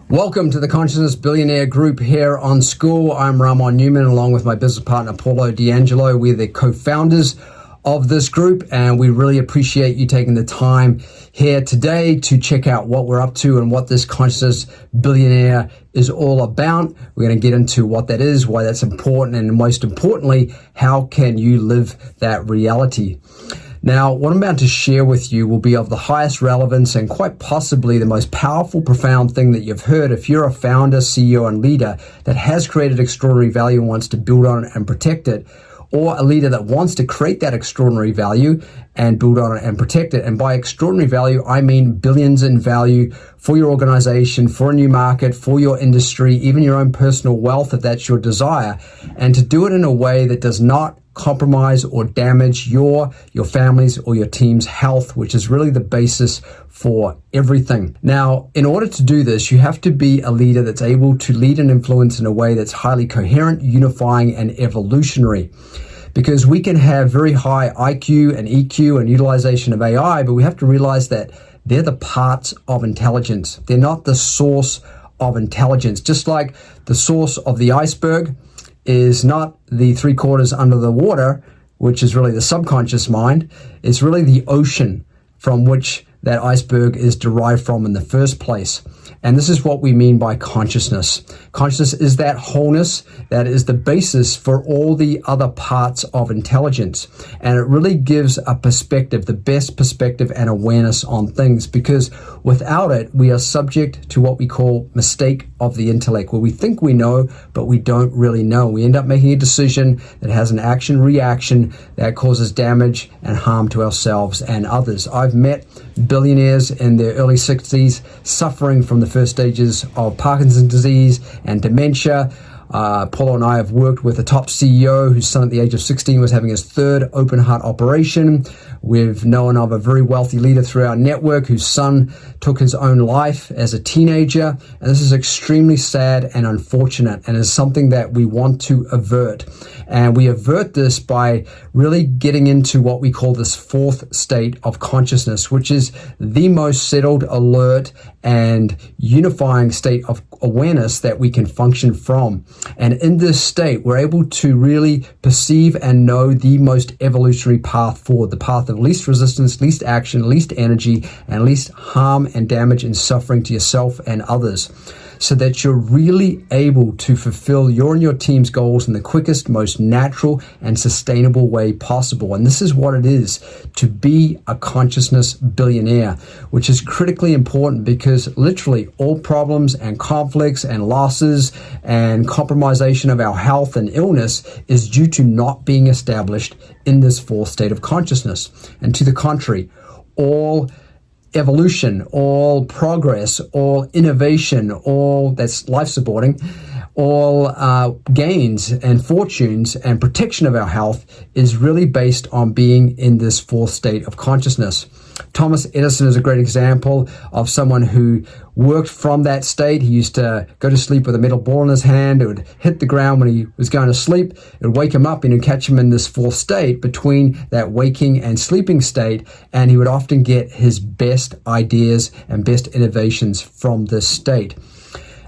Welcome to the Consciousness Billionaire group here on Skool. I'm Ramon Newman along with my business partner Paulo D'Angelo. We're the co-founders of this group, and we really appreciate you taking the time here today to check out what we're up to and what this Consciousness Billionaire is all about. We're going to get into what that is, why that's important, and most importantly, how can you live that reality. Now, what I'm about to share with you will be of the highest relevance and quite possibly the most powerful, profound thing that you've heard if you're a founder, CEO, and leader that has created extraordinary value and wants to build on it and protect it, or a leader that wants to create that extraordinary value and build on it and protect it. And by extraordinary value, I mean billions in value for your organization, for a new market, for your industry, even your own personal wealth if that's your desire, and to do it in a way that does not compromise or damage your family's or your team's health, which is really the basis for everything. Now, in order to do this, you have to be a leader that's able to lead and influence in a way that's highly coherent, unifying, and evolutionary. Because we can have very high IQ and EQ and utilization of AI, but we have to realize that they're the parts of intelligence. They're not the source of intelligence. Just like the source of the iceberg is not the 3/4 under the water, which is really the subconscious mind. It's really the ocean from which that iceberg is derived from in the first place. And this is what we mean by consciousness. Consciousness is that wholeness that is the basis for all the other parts of intelligence. And it really gives a perspective, the best perspective and awareness on things, because without it, we are subject to what we call mistake of the intellect, where we think we know, but we don't really know. We end up making a decision that has an action-reaction that causes damage and harm to ourselves and others. I've met billionaires in their early 60s suffering from the first stages of Parkinson's disease and dementia. Paulo and I have worked with a top CEO whose son at the age of 16 was having his third open heart operation. We've known of a very wealthy leader through our network whose son took his own life as a teenager. And this is extremely sad and unfortunate, and is something that we want to avert. And we avert this by really getting into what we call this fourth state of consciousness, which is the most settled, alert, and unifying state of awareness that we can function from. And in this state, we're able to really perceive and know the most evolutionary path forward, the path of least resistance, least action, least energy, and least harm and damage and suffering to yourself and others, so that you're really able to fulfill your and your team's goals in the quickest, most natural, and sustainable way possible. And this is what it is to be a consciousness billionaire, which is critically important because literally all problems and conflicts and losses and compromisation of our health and illness is due to not being established in this fourth state of consciousness. And to the contrary, all evolution, all progress, all innovation, all that's life supporting, all gains and fortunes and protection of our health is really based on being in this fourth state of consciousness. Thomas Edison is a great example of someone who worked from that state. He used to go to sleep with a metal ball in his hand. It would hit the ground when he was going to sleep. It would wake him up and he'd catch him in this fourth state between that waking and sleeping state. And he would often get his best ideas and best innovations from this state.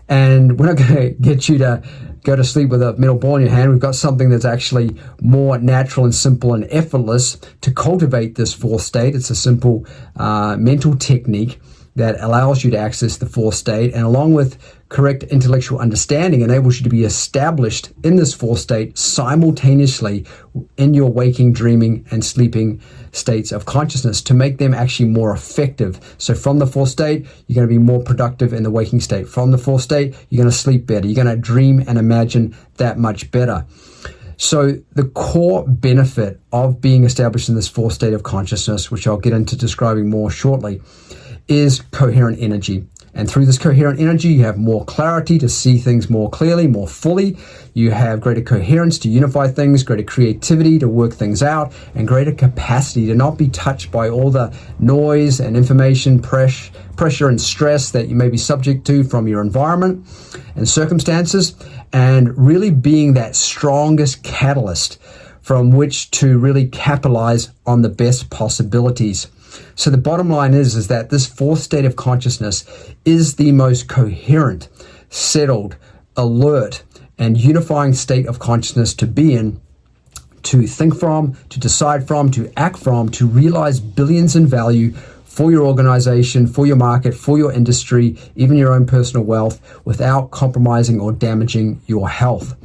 And we're not going to get you to go to sleep with a metal ball in your hand. We've got something that's actually more natural and simple and effortless to cultivate this fourth state. It's a simple mental technique that allows you to access the fourth state, and along with correct intellectual understanding, enables you to be established in this fourth state simultaneously in your waking, dreaming, and sleeping states of consciousness to make them actually more effective. So from the fourth state, you're going to be more productive in the waking state. From the fourth state, you're going to sleep better. You're going to dream and imagine that much better. So the core benefit of being established in this fourth state of consciousness, which I'll get into describing more shortly, is coherent energy. And through this coherent energy, you have more clarity to see things more clearly, more fully. You have greater coherence to unify things, greater creativity to work things out, and greater capacity to not be touched by all the noise and information, pressure and stress that you may be subject to from your environment and circumstances, and really being that strongest catalyst from which to really capitalize on the best possibilities. So the bottom line is that this fourth state of consciousness is the most coherent, settled, alert, and unifying state of consciousness to be in, to think from, to decide from, to act from, to realize billions in value for your organization, for your market, for your industry, even your own personal wealth, without compromising or damaging your health.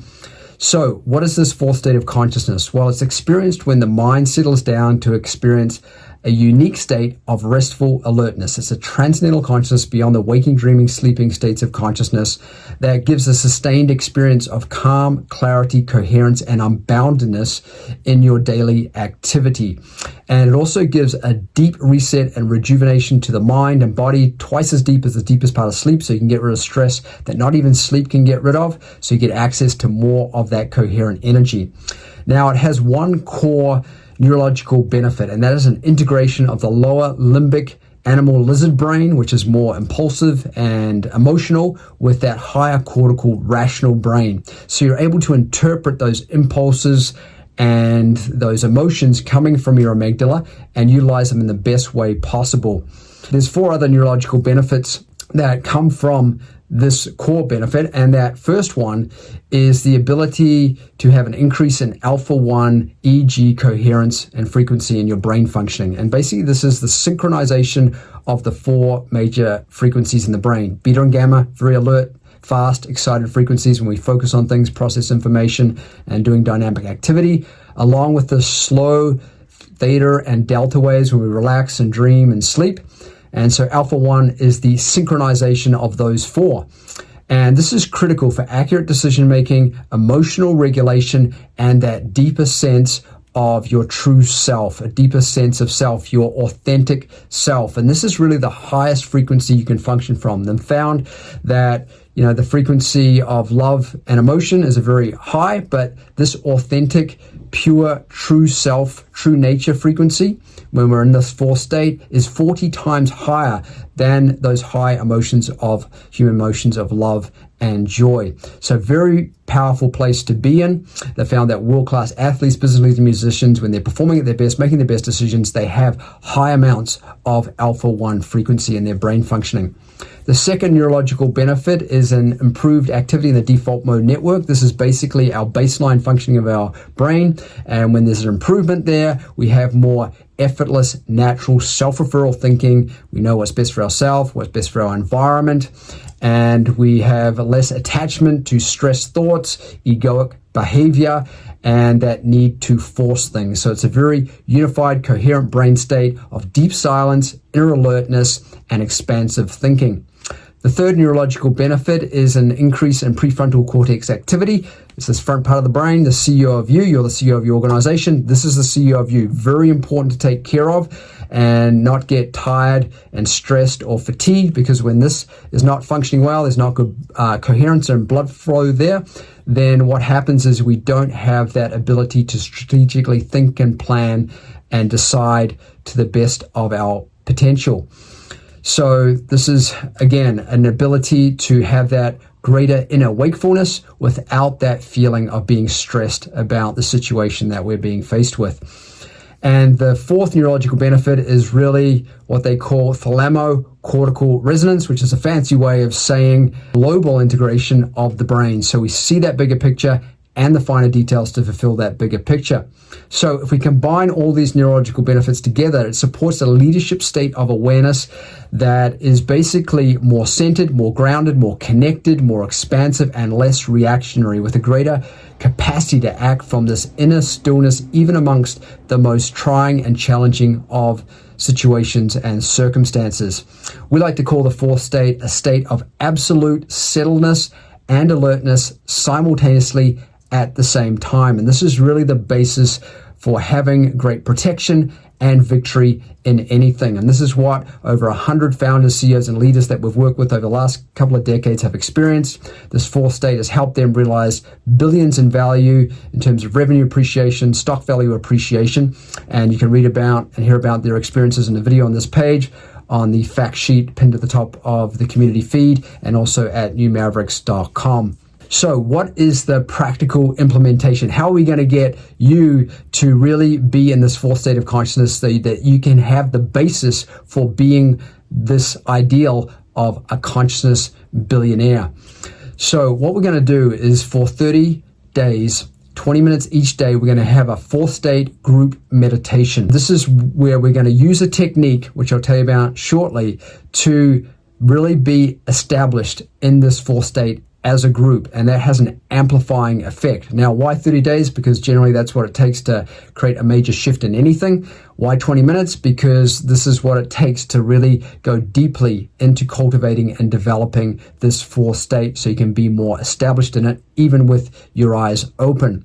So what is this fourth state of consciousness? Well, it's experienced when the mind settles down to experience a unique state of restful alertness. It's a transcendental consciousness beyond the waking, dreaming, sleeping states of consciousness that gives a sustained experience of calm, clarity, coherence, and unboundedness in your daily activity. And it also gives a deep reset and rejuvenation to the mind and body, twice as deep as the deepest part of sleep, so you can get rid of stress that not even sleep can get rid of, so you get access to more of that coherent energy. Now, it has one core neurological benefit, and that is an integration of the lower limbic animal lizard brain, which is more impulsive and emotional, with that higher cortical rational brain. So you're able to interpret those impulses and those emotions coming from your amygdala and utilize them in the best way possible. There's 4 other neurological benefits that come from this core benefit, and that first one is the ability to have an increase in alpha-1 EEG coherence and frequency in your brain functioning. And basically this is the synchronization of the 4 major frequencies in the brain. Beta and gamma, very alert, fast, excited frequencies when we focus on things, process information, and doing dynamic activity, along with the slow theta and delta waves when we relax and dream and sleep. And so alpha-1 is the synchronization of those 4. And this is critical for accurate decision-making, emotional regulation, and that deeper sense of your true self, a deeper sense of self, your authentic self. And this is really the highest frequency you can function from. They found that, the frequency of love and emotion is a very high, but this authentic, pure, true self, true nature frequency, when we're in this fourth state, is 40 times higher than those high emotions of human emotions of love and joy. So very powerful place to be in. They found that world-class athletes, business leaders, and musicians, when they're performing at their best, making their best decisions, they have high amounts of alpha-1 frequency in their brain functioning. The second neurological benefit is an improved activity in the default mode network. This is basically our baseline functioning of our brain. And when there's an improvement there, we have more effortless, natural, self-referral thinking. We know what's best for ourselves, what's best for our environment. And we have less attachment to stress thoughts, egoic behavior, and that need to force things. So it's a very unified, coherent brain state of deep silence, inner alertness, and expansive thinking. The third neurological benefit is an increase in prefrontal cortex activity. It's this front part of the brain, the CEO of you. You're the CEO of your organization. This is the CEO of you. Very important to take care of and not get tired and stressed or fatigued, because when this is not functioning well, there's not good coherence and blood flow there, then what happens is we don't have that ability to strategically think and plan and decide to the best of our potential. So this is, again, an ability to have that greater inner wakefulness without that feeling of being stressed about the situation that we're being faced with. And the fourth neurological benefit is really what they call thalamo-cortical resonance, which is a fancy way of saying global integration of the brain. So we see that bigger picture and the finer details to fulfill that bigger picture. So if we combine all these neurological benefits together, it supports a leadership state of awareness that is basically more centered, more grounded, more connected, more expansive, and less reactionary, with a greater capacity to act from this inner stillness, even amongst the most trying and challenging of situations and circumstances. We like to call the fourth state a state of absolute settledness and alertness simultaneously at the same time. And this is really the basis for having great protection and victory in anything. And this is what over 100 founders, CEOs, and leaders that we've worked with over the last couple of decades have experienced. This fourth state has helped them realize billions in value in terms of revenue appreciation, stock value appreciation. And you can read about and hear about their experiences in the video on this page, on the fact sheet pinned at the top of the community feed, and also at newmavericks.com. So what is the practical implementation? How are we going to get you to really be in this fourth state of consciousness so that you can have the basis for being this ideal of a consciousness billionaire? So what we're going to do is for 30 days, 20 minutes each day, we're going to have a fourth state group meditation. This is where we're going to use a technique, which I'll tell you about shortly, to really be established in this fourth state as a group, and that has an amplifying effect. Now, why 30 days? Because generally that's what it takes to create a major shift in anything. Why 20 minutes? Because this is what it takes to really go deeply into cultivating and developing this fourth state so you can be more established in it, even with your eyes open.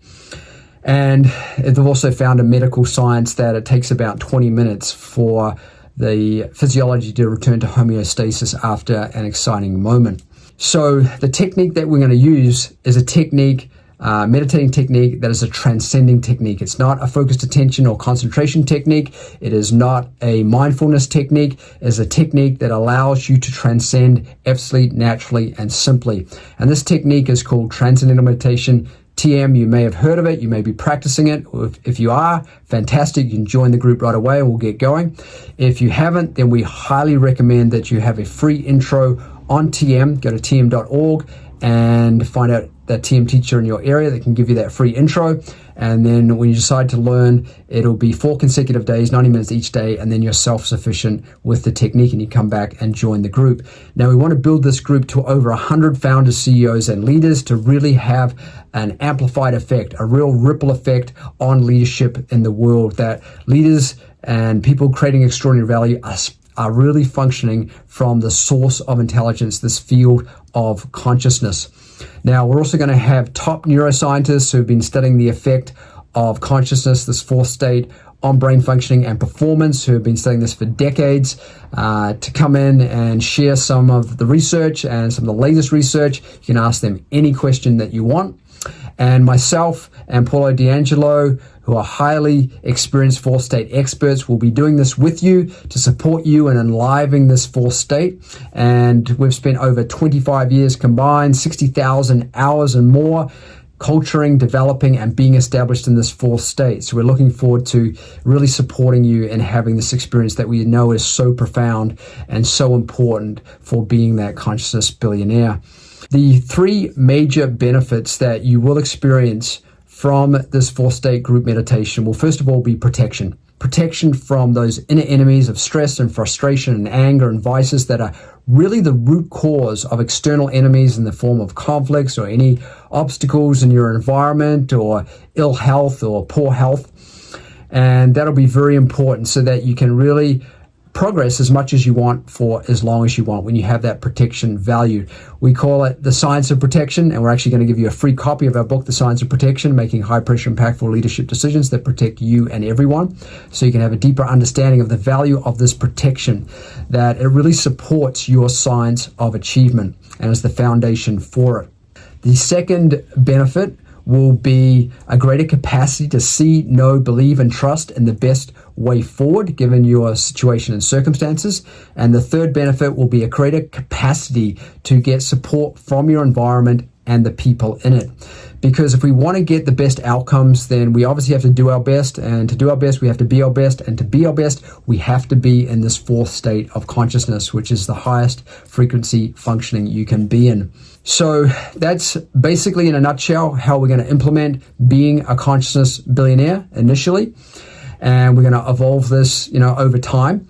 And they've also found in medical science that it takes about 20 minutes for the physiology to return to homeostasis after an exciting moment. So the technique that we're going to use is a technique, meditating technique that is a transcending technique. It's not a focused attention or concentration technique. It is not a mindfulness technique. It is a technique that allows you to transcend absolutely, naturally, and simply. And this technique is called Transcendental Meditation, TM. You may have heard of it. You may be practicing it. If you are, fantastic. You can join the group right away and we'll get going. If you haven't, then we highly recommend that you have a free intro on TM. Go to tm.org and find out that TM teacher in your area that can give you that free intro. And then when you decide to learn, it'll be 4 consecutive days, 90 minutes each day, and then you're self-sufficient with the technique and you come back and join the group. Now, we want to build this group to over 100 founders, CEOs, and leaders to really have an amplified effect, a real ripple effect on leadership in the world, that leaders and people creating extraordinary value are really functioning from the source of intelligence, this field of consciousness. Now, we're also going to have top neuroscientists who've been studying the effect of consciousness, this fourth state, on brain functioning and performance, who have been studying this for decades, to come in and share some of the research and some of the latest research. You can ask them any question that you want. And myself and Paulo D'Angelo, who are highly experienced fourth state experts, will be doing this with you to support you in enlivening this fourth state. And we've spent over 25 years combined, 60,000 hours and more, culturing, developing, and being established in this fourth state. So we're looking forward to really supporting you in having this experience that we know is so profound and so important for being that consciousness billionaire. The 3 major benefits that you will experience from this fourth state group meditation will first of all be protection. Protection from those inner enemies of stress and frustration and anger and vices that are really the root cause of external enemies in the form of conflicts or any obstacles in your environment or ill health or poor health. And that'll be very important so that you can really progress as much as you want for as long as you want when you have that protection valued. We call it the science of protection, and we're actually going to give you a free copy of our book, The Science of Protection, Making High Pressure Impactful Leadership Decisions That Protect You and Everyone, so you can have a deeper understanding of the value of this protection, that it really supports your science of achievement and is the foundation for it. The second benefit will be a greater capacity to see, know, believe, and trust in the best way forward, given your situation and circumstances. And the third benefit will be a greater capacity to get support from your environment and the people in it. Because if we want to get the best outcomes, then we obviously have to do our best. And to do our best, we have to be our best. And to be our best, we have to be in this fourth state of consciousness, which is the highest frequency functioning you can be in. So that's basically in a nutshell how we're going to implement being a consciousness billionaire initially. And we're going to evolve this, over time.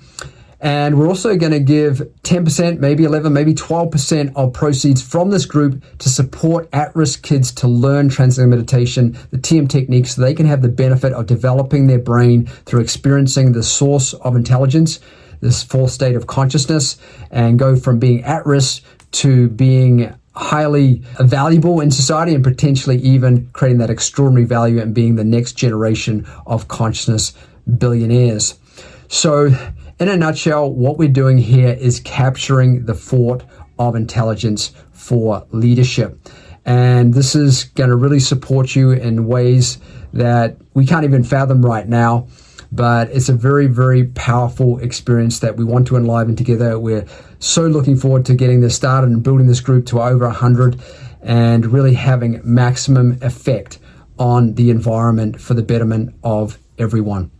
And we're also going to give 10%, maybe 11, maybe 12% of proceeds from this group to support at-risk kids to learn transcendental meditation, the TM technique, so they can have the benefit of developing their brain through experiencing the source of intelligence, this fourth state of consciousness, and go from being at risk to being highly valuable in society and potentially even creating that extraordinary value and being the next generation of consciousness billionaires. So in a nutshell, what we're doing here is capturing the fort of intelligence for leadership. And this is going to really support you in ways that we can't even fathom right now. but it's a very, very powerful experience that we want to enliven together. We're so looking forward to getting this started and building this group to over 100 and really having maximum effect on the environment for the betterment of everyone.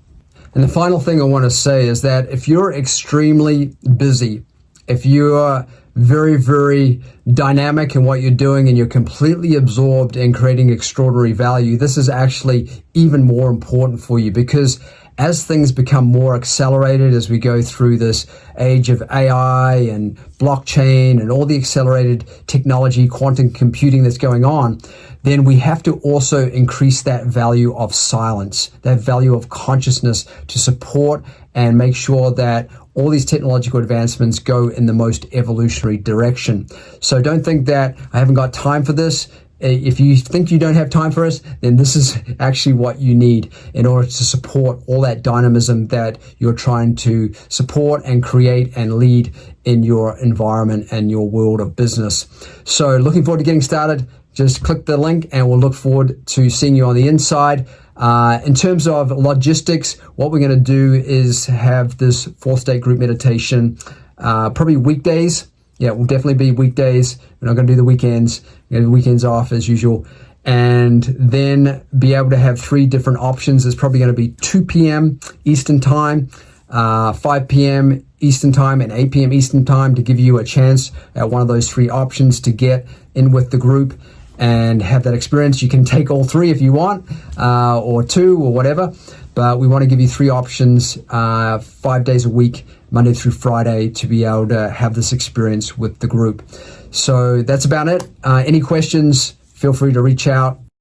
And the final thing I want to say is that if you're extremely busy, if you're very, very dynamic in what you're doing and you're completely absorbed in creating extraordinary value, this is actually even more important for you, because as things become more accelerated, as we go through this age of AI and blockchain and all the accelerated technology, quantum computing that's going on, then we have to also increase that value of silence, that value of consciousness to support and make sure that all these technological advancements go in the most evolutionary direction. So don't think that I haven't got time for this. If you think you don't have time for us, then this is actually what you need in order to support all that dynamism that you're trying to support and create and lead in your environment and your world of business. So looking forward to getting started. Just click the link and we'll look forward to seeing you on the inside. In terms of logistics, what we're going to do is have this 4th state group meditation, probably weekdays. Yeah, it will definitely be weekdays. We're not going to do the weekends. We're going to do the weekends off as usual. And then be able to have 3 different options. It's probably going to be 2 p.m. Eastern Time, 5 p.m. Eastern Time, and 8 p.m. Eastern Time to give you a chance at one of those 3 options to get in with the group and have that experience. You can take all 3 if you want, or 2 or whatever. But we want to give you 3 options, 5 days a week, Monday through Friday, to be able to have this experience with the group. So that's about it. Any questions, feel free to reach out.